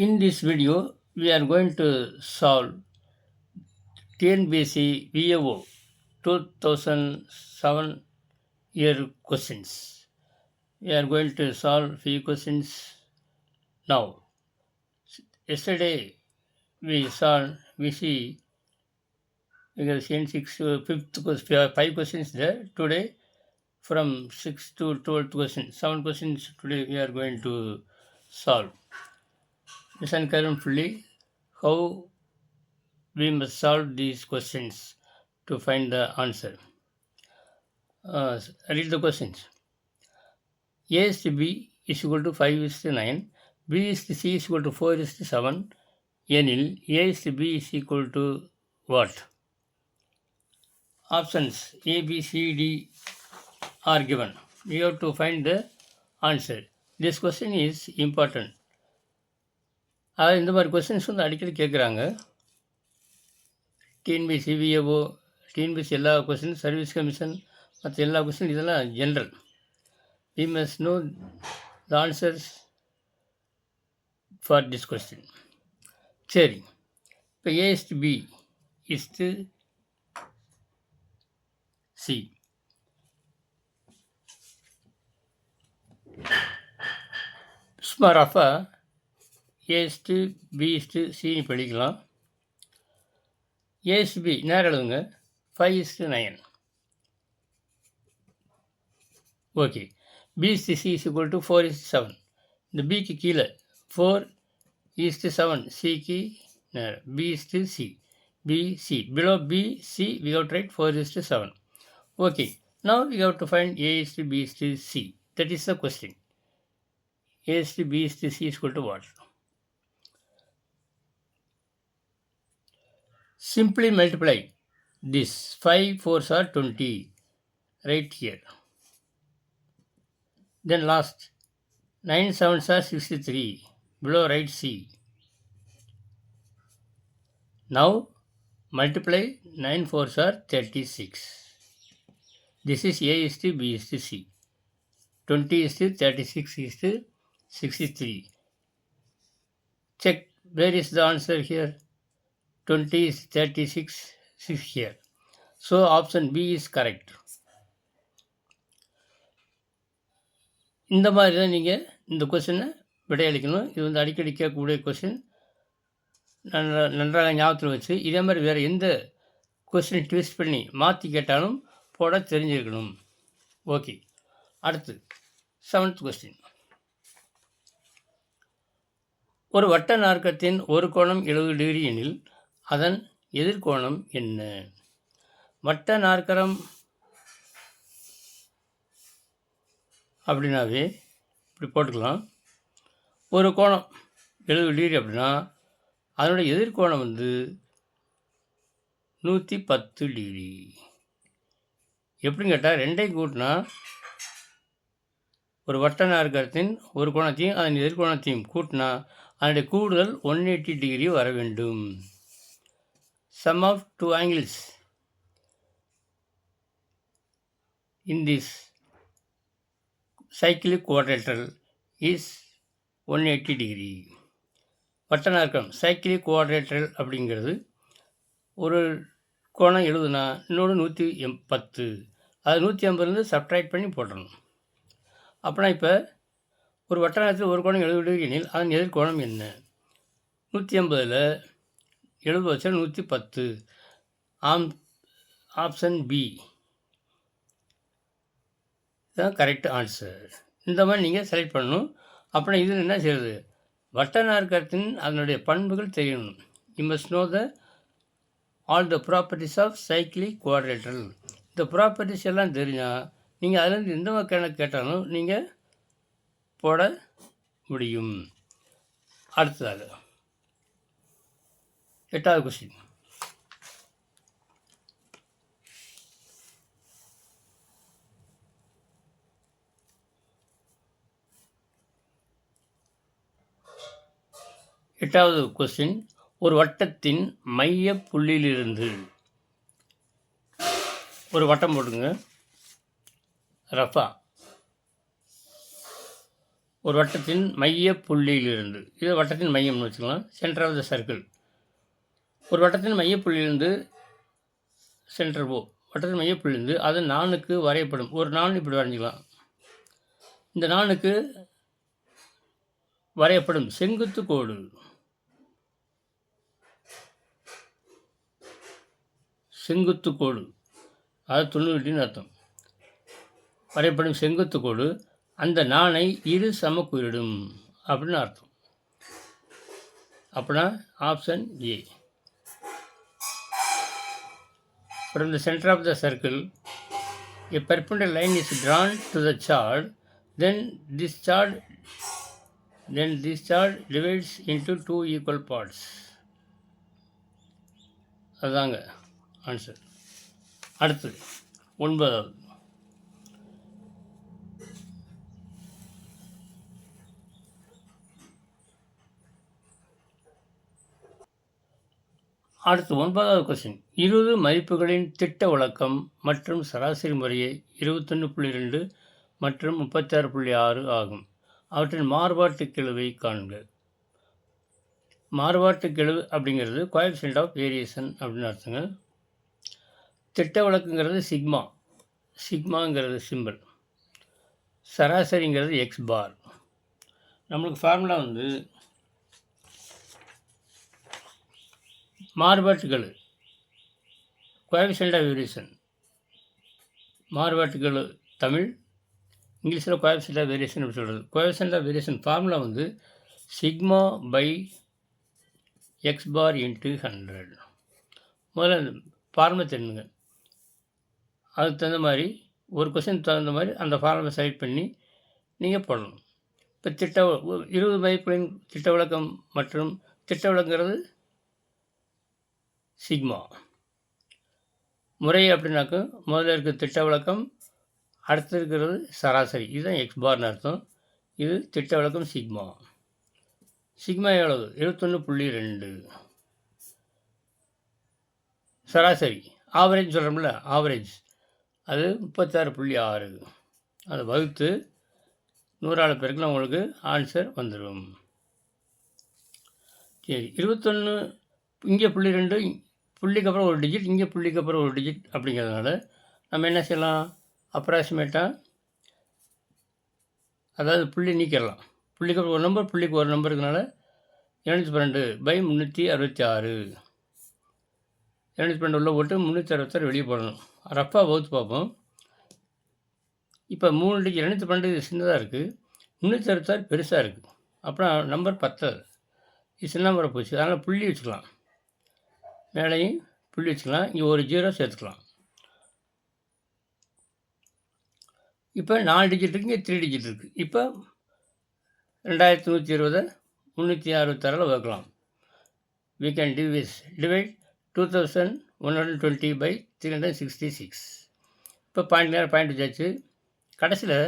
In this video, we are going to solve TNBC VAO 2007 year questions. We are going to solve few questions now. Yesterday, we see we have seen five questions there. Today, from 6 to 12 questions, 7 questions today we are going to solve. Listen carefully how we must solve these questions to find the answer. Read the questions. A is to B is equal to 5 is to 9. B is to C is equal to 4 is to 7. எனில் A is to B is equal to what? Options A, B, C, D are given. We have to find the answer. This question is important. அதாவது இந்த மாதிரி questions வந்து அடிக்கடி கேட்குறாங்க. TNPSC, VAO, TNPSC எல்லா question, service commission மற்ற எல்லா question இதெல்லாம் general. We must know the answers for this question. சரி, இப்போ A is to B is to C. சும்மா ரஃபாக A is to B is to Cன்னு படிக்கலாம். A is to B நேரம் எழுதுங்க. 5 is to 9. Okay. B is to C is equal to 4 is to 7. இந்த Bக்கு கீழே 4 is to 7. Cக்கு நேரம். B is to C. B, C. Below B, C, we have to write 4 is to 7. Okay. Now we have to find A is to B is to C. That is the question. A is to B is to C is equal to what? Simply multiply this. 5 4s are 20. Right here. Then last 9 7s are 63. Below write C. Now multiply 9 4s are 36. This is A is to B is to C. 20 is to 36 is to 63. Check where is the answer here. 20 is 36 is here. So option B is correct. இந்த மாதிரி தான் நீங்கள் இந்த கொஸ்டினை விடையளிக்கணும். இது வந்து அடிக்கடி கேட்கக்கூடிய கொஸ்டின். நன்றாக ஞாபகத்தில் வச்சு இதே மாதிரி வேறு எந்த கொஸ்டின் ட்விஸ்ட் பண்ணி மாற்றி கேட்டாலும் போட தெரிஞ்சிருக்கணும். ஓகே, அடுத்து 7th கொஸ்டின். ஒரு வட்ட நாற்கரத்தின் ஒரு கோணம் 70 டிகிரி எனில் அதன் எதிர்கோணம் என்ன? வட்ட நாற்கரம் அப்படின்னாவே இப்படி போட்டுக்கலாம். ஒரு கோணம் 70 டிகிரி அப்படின்னா அதனுடைய எதிர்கோணம் வந்து 110 டிகிரி. எப்படின்னு கேட்டால் ரெண்டையும் கூட்டினா ஒரு வட்ட நாற்கரத்தின் ஒரு கோணத்தையும் அதன் எதிர்கோணத்தையும் கூட்டினா அதனுடைய கூடுதல் 180 டிகிரி வர வேண்டும். Sum of two angles in this cyclic quadrilateral is 180 degree. வட்ட நாற்கரம் சைக்கிளிக் குவாட்ரேட்டரல் அப்படிங்கிறது ஒரு கோணம் 70னா இன்னொரு 110. அது 150லேருந்து சப்ட்ராக்ட் பண்ணி போட்டுடணும். அப்படின்னா இப்போ ஒரு வட்ட நாற்கரத்தில் ஒரு கோணம் 70 டிகிரி எனில் அதன் எதிர்கோணம் என்ன? 150ல் 70 வச்சா 110. ஆப்ஷன் பி தான் கரெக்ட் ஆன்சர். இந்த மாதிரி நீங்கள் செலக்ட் பண்ணணும். அப்படின்னா இதில் என்ன செய்யுது? வட்ட நாற்கரத்தின் அதனுடைய பண்புகள் தெரியணும். You must know the all the properties of cyclic quadrilateral. இந்த ப்ராப்பர்ட்டிஸ் எல்லாம் தெரிஞ்சால் நீங்கள் அதிலேருந்து எந்த வகையான கேட்டாலும் நீங்கள் போட முடியும். அடுத்ததாக 8வது கொஸ்டின். எட்டாவது கொஸ்டின். ஒரு வட்டத்தின் மைய புள்ளியிலிருந்து ஒரு வட்டம் போட்டுங்க ரஃபா. ஒரு வட்டத்தின் மைய புள்ளியிலிருந்து, இது வட்டத்தின் மையம்னு வச்சுக்கலாம், சென்டர் ஆஃப் த சர்க்கிள். ஒரு வட்டத்தின் மையப்புள்ளியிலிருந்து சென்டர் வட்டத்தின் மையப்புள்ளியிலிருந்து அது நாணுக்கு வரையப்படும். ஒரு நாண் இப்படி வரைஞ்சிக்கலாம். இந்த நாணுக்கு வரையப்படும் செங்குத்து கோடு அது 90 டிகிரின்னு அர்த்தம். வரையப்படும் செங்குத்து கோடு அந்த நாணை இரு சமக்குறிடும் அப்படின்னு அர்த்தம். அப்படின்னா option A. From the center of the circle, a perpendicular line is drawn to the chord. Then this chord divides into two equal parts. அதுதாங்க ஆன்சர். அடுத்து 9வது. அடுத்து 9வது கொஸ்டின். 20 மதிப்புகளின் திட்ட விளக்கம் மற்றும் சராசரி முறையே 21.2 மற்றும் 36.6 ஆகும். அவற்றின் மாறுபாட்டு கெழுவை காண்க. மாறுபாட்டு கெழு அப்படிங்கிறது கோஎஃபிஷியன்ட் ஆஃப் வேரியேஷன் அப்படின்னு அர்த்தங்க. திட்ட விளக்குங்கிறது சிக்மாங்கிறது சிம்பிள். சராசரிங்கிறது எக்ஸ் பார். நம்மளுக்கு ஃபார்முலா வந்து மாறுபாட்டுகள் கோஎஃபிஷியன்ட் ஆஃப் வேரியேஷன். மாறுபாட்டுகள் தமிழ், இங்கிலீஷில் கோஎஃபிஷியன்ட் ஆஃப் வேரியேஷன் அப்படி சொல்கிறது. கோஎஃபிஷியன்ட் ஆஃப் வேரியேஷன் ஃபார்முலா வந்து sigma by x bar into 100. முதல்ல ஃபார்முலா தெரிஞ்சுங்க. அதுக்கு தகுந்த மாதிரி ஒரு கொஸ்டின் தகுந்த மாதிரி அந்த ஃபார்முலா செலக்ட் பண்ணி நீங்கள் போடணும். இப்போ 20 மதிப்புகளின் திட்ட விளக்கம் மற்றும் திட்ட விளக்குங்கிறது சிக்மா. முறை அப்படின்னாக்க முதல்ல இருக்கிற திட்ட விளக்கம், அடுத்து இருக்கிறது சராசரி, இதுதான் எக்ஸ் பார்னு அர்த்தம். இது திட்ட விளக்கம் சிக்மா. சிக்மா எவ்வளவு? 21.2. சராசரி ஆவரேஜ் சொல்கிறோம்ல, ஆவரேஜ் அது 36.6. அதை வகுத்து 100ஆல் பெருக்கினா உங்களுக்கு ஆன்சர் வந்துடும். சரி, 21 இங்கே 0.2 புள்ளிக்கு அப்புறம் ஒரு டிஜிட், இங்கே புள்ளிக்கு அப்புறம் ஒரு டிஜிட் அப்படிங்கிறதுனால நம்ம என்ன செய்யலாம்? அப்ராக்சிமேட்டாக, அதாவது புள்ளி நீக்கிடலாம். புள்ளிக்கு அப்புறம் ஒரு நம்பர், புள்ளிக்கு ஒரு நம்பர் இருக்கிறனால 212/366. 212 உள்ள போட்டு 366 வெளியே போடணும். ரஃபாக வகுத்து பார்ப்போம். இப்போ 3 டிஜிட் 212 சின்னதாக இருக்குது, 366 பெருசாக இருக்குது. அப்புறம் நம்பர் 10 இது சின்ன நம்பரை போச்சு. அதனால் புள்ளி வச்சுக்கலாம், மேலேயும் புள்ளி வச்சுக்கலாம். இங்கே ஒரு 0 சேர்த்துக்கலாம். இப்போ 4 டிஜிட் இருக்குது, இங்கே 3 டிஜிட் இருக்குது. இப்போ 2120 366 வகுக்கலாம். we can divide 2120/366. இப்போ பாயிண்ட் வச்சாச்சு. கடைசியில்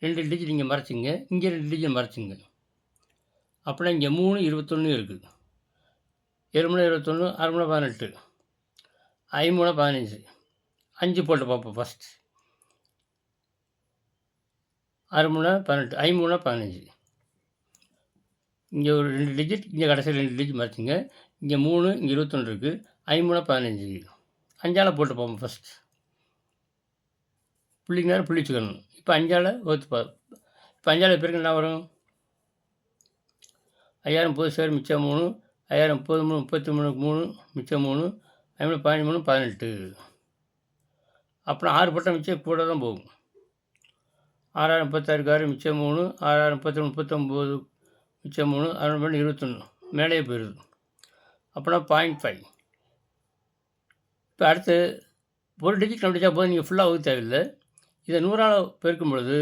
2 டிஜிட் இங்கே மறைச்சிங்க, இங்கே 2 டிஜிட் மறைச்சிங்க. அப்படின்னா இங்கே 3 21 இருக்குது. 7 21, 6 18, 5 15. 5 போட்டு பார்ப்போம். ஃபஸ்ட் 6 18, 5 15. இங்கே ஒரு 2 டிஜிட், இங்கே கடைசியில் 2 டிஜிட் மறைச்சிங்க. இங்கே 3, இங்கே 21 இருக்குது. 5 15. 5ஆல் போட்டு பார்ப்போம். ஃபஸ்ட் புள்ளிக்கு நேரம் புள்ளி வச்சுக்கணும். இப்போ 5ஆல் வகுத்து இப்போ 5ஆல் பேருக்கு என்ன வரும்? 5000 போது சேர் மிச்சம் 3, 5000 33 33 மிச்சம் 3, 5 13 18. அப்புறம் 6 போட்டால் மிச்சம் கூட தான் போகும். 6000 36 மிச்சம் 3, 6000 39 மிச்சம் 3, 6 21 மேலேயே போயிடுது. அப்படின்னா 0.5. இப்போ அடுத்து ஒரு டிஜிட் கண்டுபிடிச்சா போது நீங்கள் ஃபுல்லாக வகுக்க தேவையில்லை. இதை 100ஆல் பெருக்கும் பொழுது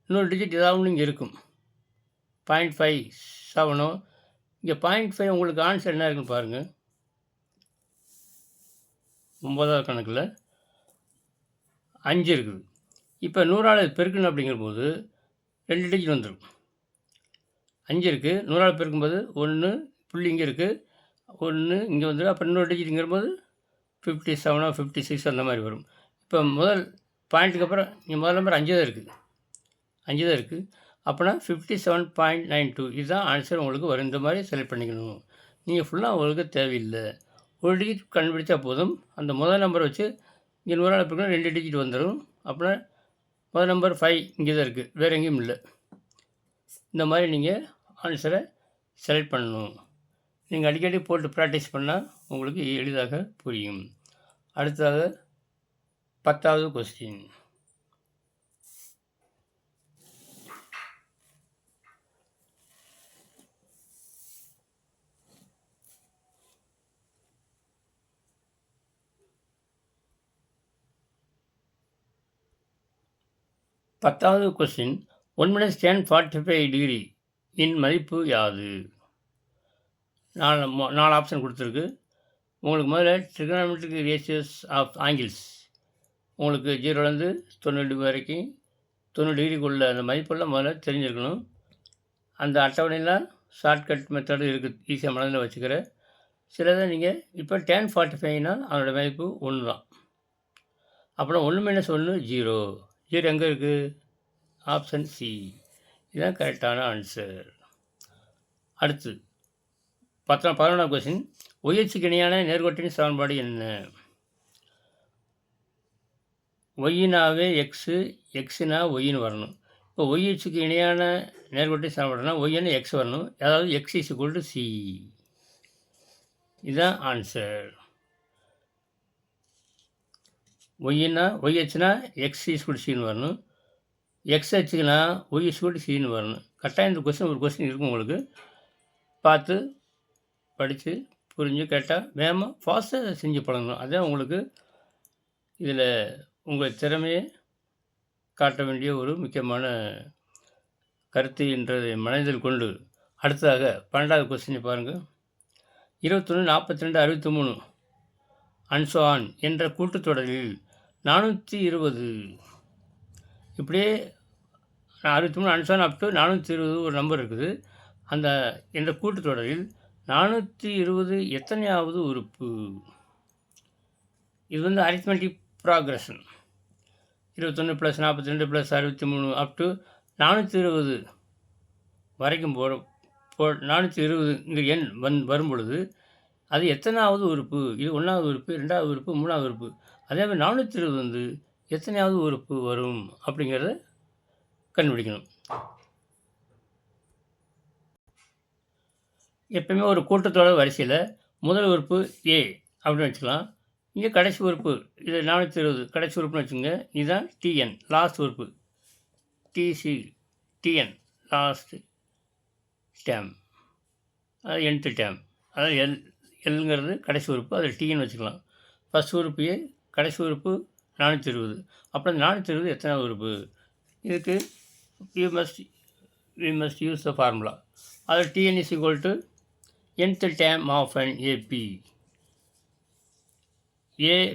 இன்னொரு டிஜிட் ஏதாவது இங்கே இருக்கும். 0.5 7. இங்கே 0.5 உங்களுக்கு ஆன்சர் என்ன இருக்குன்னு பாருங்கள். 9வது கணக்கில் 5 இருக்குது. இப்போ 100ஆல் பெருக்கணும் அப்படிங்கும்போது 2 டிஜிட் வந்துடும். 5 இருக்குது, 100ஆல் பெருக்கும்போது 1 புள்ளி இங்கே இருக்குது, 1 இங்கே வந்துடும். அப்போ இன்னொரு டிஜிட்டுங்கிறபோது 57 56 அந்த மாதிரி வரும். இப்போ முதல் பாயிண்ட்டுக்கு அப்புறம் இங்கே முதல் நம்பர் 5 தான் இருக்குது. அப்போனா 57.92 இதுதான் ஆன்சர் உங்களுக்கு வரும். இந்த மாதிரி செலக்ட் பண்ணிக்கணும். நீங்கள் ஃபுல்லாக உங்களுக்கு தேவையில்லை. ஒரு டிஜிட் கண்டுபிடிச்சா போதும். அந்த முதல் நம்பரை வச்சு இங்கே 100 பிறகு 2 டிஜிட் வந்துடும். அப்புறம் முதல் நம்பர் 5 இங்கே தான் இருக்குது, வேறு எங்கேயும் இல்லை. இந்த மாதிரி நீங்கள் ஆன்சரை செலக்ட் பண்ணணும். நீங்கள் அடிக்கடி போட்டு ப்ராக்டிஸ் பண்ணால் உங்களுக்கு எளிதாக புரியும். அடுத்ததாக 10வது கொஸ்டின். பத்தாவது கொஸ்டின் 1 - tan 45 டிகிரி இன் மதிப்பு யாது? 4 ஆப்ஷன் கொடுத்துருக்கு. உங்களுக்கு முதல்ல ட்ரிகனாமெட்ரிக் ரேஷியோஸ் ஆஃப் ஆங்கிள்ஸ் உங்களுக்கு 0லேருந்து 90 வரைக்கும் 90 டிகிரிக்குள்ள அந்த மதிப்பெல்லாம் முதல்ல தெரிஞ்சிருக்கணும். அந்த அட்டவணையில் ஷார்ட்கட் மெத்தடு இருக்குது, ஈஸியாக மனதில் வச்சுக்கிற. சிலதை நீங்கள் இப்போ tan 45னா அதோட மதிப்பு 1 தான். அப்புறம் 1 - 1 0. 0 எங்கே இருக்குது? Option C. இதுதான் கரெக்டான ஆன்சர். அடுத்து 11வது கொஸ்டின். ஒய்ஹெச்சுக்கு இணையான நேர்கோட்டின் சமன்பாடு என்ன? ஒய்னாவே எக்ஸு, எக்ஸுனா ஒய்னு வரணும். இப்போ ஒய்ஹெச்சுக்கு இணையான நேர்கோட்டின் சமன்பாடுனா ஒய்னு எக்ஸ் வரணும். அதாவது x is equal to c. இதுதான் ஆன்சர். ஒய்ஹெச்னா எக்ஸ் இஸ் ஈக்குவல் டு சின்னு வரணும். எக்ஸ்ஹெச்சுக்குனா ஒய் இஸ் ஈக்குவல் டு சின்னு வரணும். கரெக்டாக இந்த கொஸ்டின் ஒரு கொஸ்டின் இருக்கும், உங்களுக்கு பார்த்து படித்து புரிஞ்சு கேட்டால் வேகமாக ஃபாஸ்ட்டாக செஞ்சு பழகணும். அதுதான் உங்களுக்கு இதில் உங்கள் திறமையை காட்ட வேண்டிய ஒரு முக்கியமான கருத்து என்றதை மனதில் கொண்டு அடுத்ததாக 12வது கொஸ்டினை பாருங்கள். 21, 42, 63 அன்சோஆன் என்ற கூட்டுத்தொடரில் 420 இப்படியே 63 அன்சோஆன் அப் டு 420 ஒரு நம்பர் இருக்குது. அந்த என்ற கூட்டுத்தொடரில் 420 எத்தனையாவது உறுப்பு? இது வந்து அரித்மெட்டிக் ப்ராக்ரஷன். 21 + 42 + 63 அப் டு 420 வரைக்கும் 420 எண் வரும் பொழுது அது எத்தனாவது உறுப்பு? இது 1வது உறுப்பு, 2வது உறுப்பு, 3வது உறுப்பு. அதே மாதிரி 420 வந்து எத்தனையாவது உறுப்பு வரும் அப்படிங்கிறத கண்டுபிடிக்கணும். எப்பயுமே ஒரு கூட்டத்தொடர் வரிசையில் முதல் உறுப்பு ஏ அப்படின்னு வச்சுக்கலாம். இங்கே கடைசி உறுப்பு இது 420 கடைசி உறுப்புன்னு வச்சுங்க. இதுதான் டிஎன் லாஸ்ட் உறுப்பு. டிசி டிஎன் லாஸ்ட் டேம், அதாவது nth டேம், அதாவது எல்ங்கிறது கடைசி உறுப்பு, அதில் டிஎன் வச்சுக்கலாம். ஃபஸ்ட் உறுப்பு ஏ, கடைசி உறுப்பு 420. அப்புறம் 420 எத்தனாவது உறுப்பு? இதுக்கு we must use the formula. அதில் TN is equal to nth term of an AP.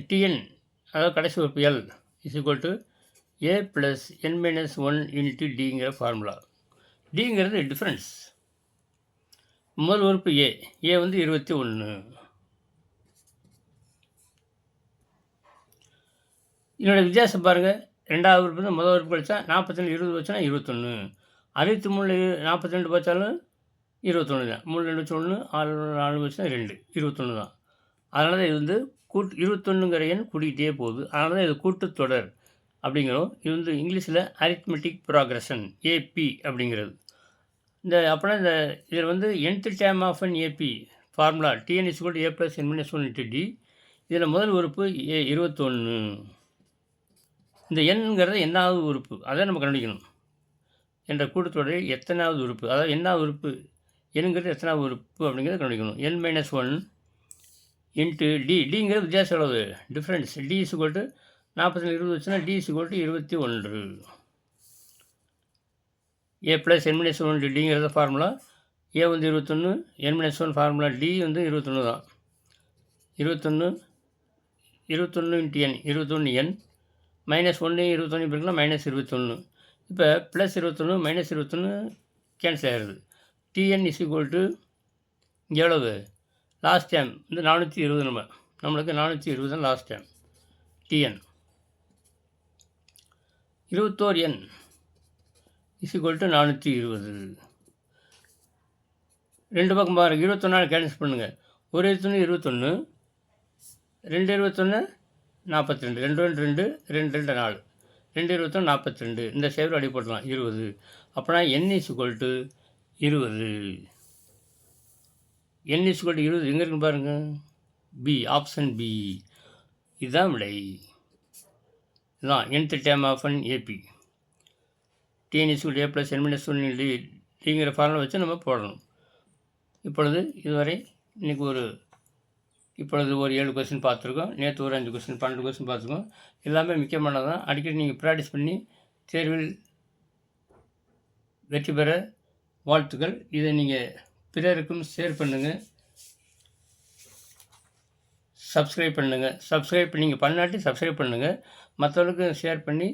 TN அதாவது கடைசி உறுப்பு L is equal to A plus n - 1 into டிங்கிற ஃபார்முலா. டிங்கிறது டிஃப்ரென்ஸ். முதல் உறுப்பு ஏ வந்து 21. இதனோட வித்தியாசம் பாருங்கள். 2வது உறுப்பு வந்து முதல் உறுப்பு வச்சா 42 20 வச்சோன்னா 21. 63 42 வச்சாலும் 21 தான். 3 2 வச்சு 1, 6 4 வச்சுனா 2 21 தான். அதனால தான் இது வந்து 21ங்கிற எண் கூட்டிகிட்டே போகுது. அதனால தான் இது கூட்டுத்தொடர் அப்படிங்கிறோம். இது வந்து இங்கிலீஷில் அரித்மெட்டிக் ப்ராக்ரஷன் ஏபி அப்படிங்கிறது. அப்புறம் இதில் வந்து nth term of an AP formula TN is equal to A plus n - 1 into D. இதில் முதல் உறுப்பு 21. இந்த எண்ங்கிறது என்னாவது உறுப்பு அதை நம்ம கண்டுபிடிக்கணும். என்ற கூட்டுத்தொடரில் எத்தனாவது உறுப்பு, அதாவது என்னாவது உறுப்பு எண்ணுங்கிறது எத்தனாவது உறுப்பு அப்படிங்கிறத கண்டுபிடிக்கணும். n - 1 இன்ட்டு டிங்கிறது வித்தியாசம் எவ்வளவு? Difference. D is equal to 42 20 வச்சுன்னா d is equal to 21. A plus n - 1 டிங்கிறத ஃபார்முலா. ஏ வந்து 21, n - 1 ஃபார்முலா. டி வந்து 21 தான். 21 இன்ட்டு என் 21 என் -1 21 பிறகுலாம் -21. இப்போ +21 -21 கேன்சல் ஆகிடுது. டிஎன் இஸ் ஈக்குவல் டு இங்கே எவ்வளவு? லாஸ்ட் டைம் வந்து 420. நம்மளுக்கு 420 தான் லாஸ்ட் டைம். டிஎன் 21 என் 420. ரெண்டு பக்கம் பாருங்கள், 21 கேன்சல் பண்ணுங்கள். ஒரு 21 2 21 42, 2 1 2 2 2 4, 2 21 42. இந்த சேவல் அடி போடலாம் 20. அப்போனா n = 20. n = 20 எங்கே இருக்குன்னு பாருங்கள். B, option B. இதுதான் விடை. இதுதான் nth term of an AP. TN = A + n - 1 D டிங்கிற formula வச்சு நம்ம போடணும். இப்பொழுது இதுவரை இப்பொழுது ஒரு 7 கொஸ்டின் பார்த்துருக்கோம். நேற்று ஒரு 5 கொஸ்டின் 12 கொஸ்டின் பார்த்துருக்கோம். எல்லாமே முக்கியமானது தான். அடிக்கடி நீங்கள் ப்ராக்டிஸ் பண்ணி தேர்வில் வெற்றி பெற வாழ்த்துக்கள். இதை நீங்கள் பிறருக்கும் ஷேர் பண்ணுங்கள், சப்ஸ்கிரைப் பண்ணுங்கள். நீங்கள் பண்ணாட்டி சப்ஸ்கிரைப் பண்ணுங்கள். மற்றவர்களுக்கு ஷேர் பண்ணி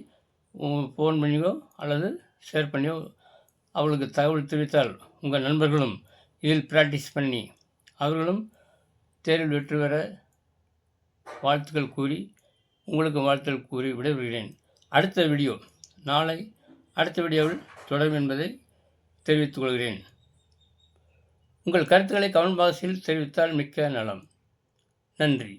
ஃபோன் பண்ணியோ அல்லது ஷேர் பண்ணியோ அவளுக்கு தகவல் தெரிவித்தால் உங்கள் நண்பர்களும் இதில் ப்ராக்டிஸ் பண்ணி அவர்களும் தேர்வில் வெற்றி பெற வாழ்த்துக்கள் கூறி உங்களுக்கு வாழ்த்துக்கள் கூறி விடைபெறுகிறேன். அடுத்த வீடியோவில் தொடரும் என்பதை தெரிவித்துக் கொள்கிறேன். உங்கள் கருத்துக்களை கமெண்ட் பாக்ஸில் தெரிவித்தால் மிக்க நலம். நன்றி.